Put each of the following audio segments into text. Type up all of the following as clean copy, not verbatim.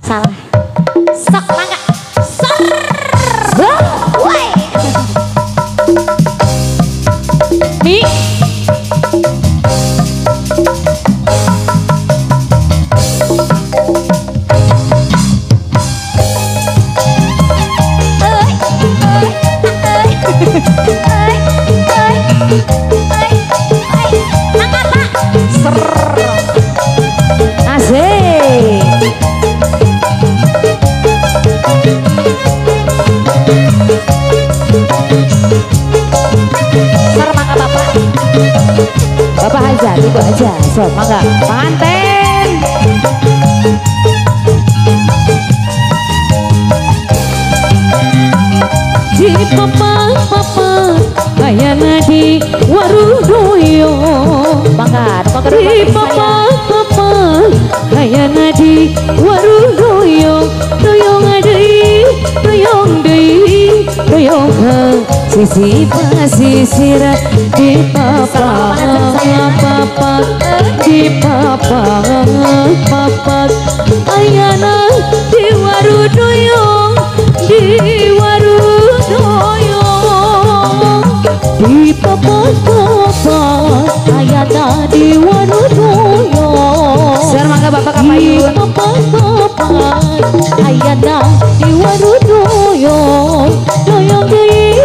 salah. Sok mangga. Sok. Woi. Nih. Bapak aja, ibu aja, so mangga panten. Di papa ayana di warudoyo Mangga, di papa ayana di warudoyo doyong adei doyong dei doyong sisi pasisir di papa di papa ayana di warudoyo di warudoyo di papa ayana di warudoyo. Siar mangga bapak kapayun Papa ayana di warudoyo doyong deui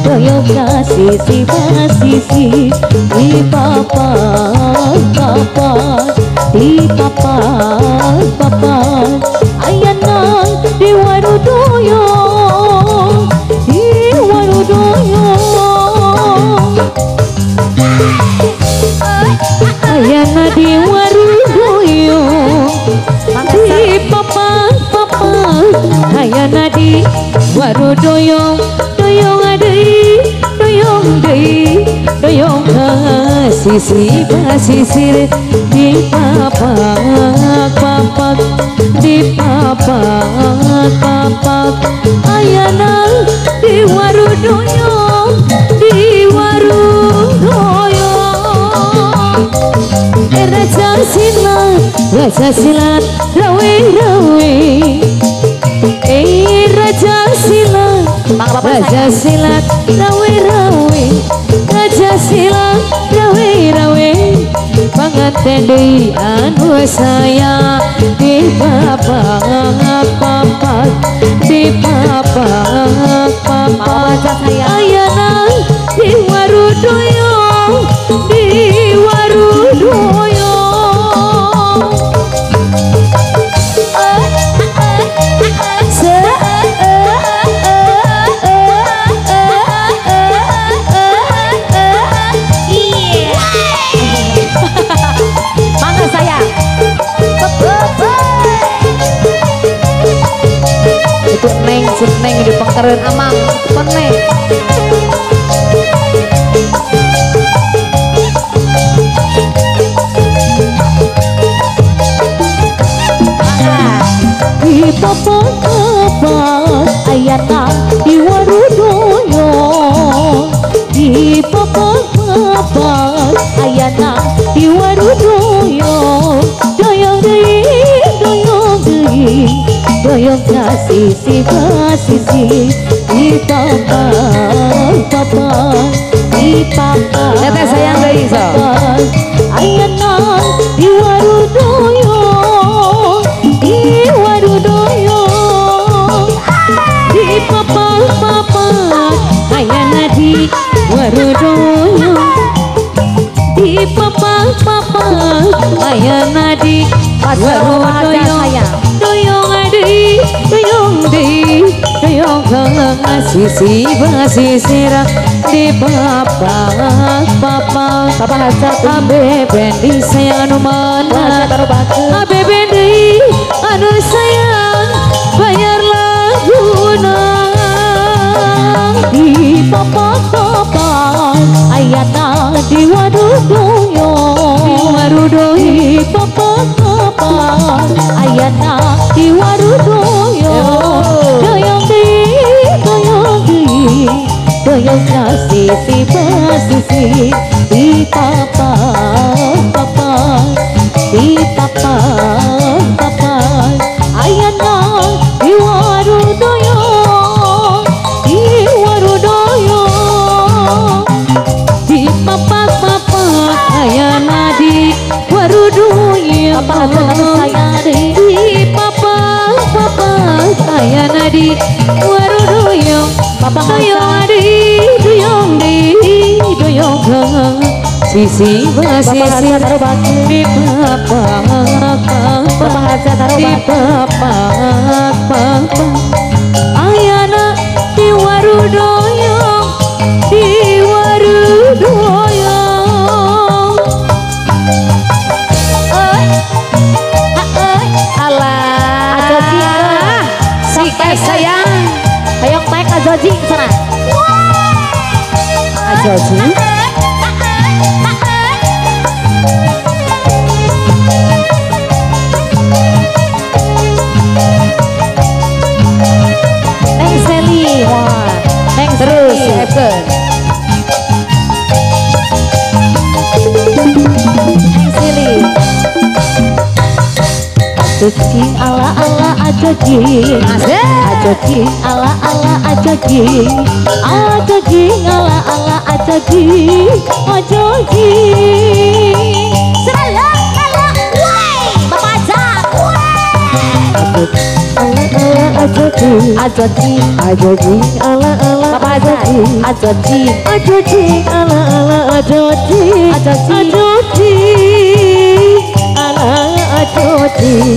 doyong kasisi pasisi di papa di papa ayana di warudoyo ayana di warudoyo di papa ayana di warudoyo doyong adei doyong dei doyong sisi pasisir di papa di papa ayana di warudoyo di warudoyo Raja silat rawe Raja silat rawe panganten deui anu saya di papa di papa ayana di warudoyo di warudoyo Neng di pengkeren amang neng di papa ayana di warudoyo di papa ayana di warudoyo doyong dei doyong kasisi pasisi di papa di papa teteh sayang deui so ayana di warudoyo di papa ayana di warudoyo di papa ayana di warudoyo doyong adei doyong dei doyong sisi pasisir di papa hajar abe bendi sayang anu mana abe bendi anu sayang bayar laguna di papa ayana di warudoyo di papa ayana di warudoyo doyong doyong kasisi pasisi di papa di papa di warudoyong Bapak doyong adi doyong di doyong gang sisi basisi di papak di papak ayana di warudoyong Alah si sayang hayok naik Ajoji sana Ajoji Neng Seli wah Neng terus Eben Neng Seli Ajoji ala ala Ajoji Ajoji ala ala Ajoji Ajoji ala ala Ajoji Ajoji Salah, salah, woi, Bapak Ajak, Ajoji Ajoji Ajoji ala ala Bapak Ajak Ajoji Ajoji ala ala ajoji Ajoji ajoji ala ajoji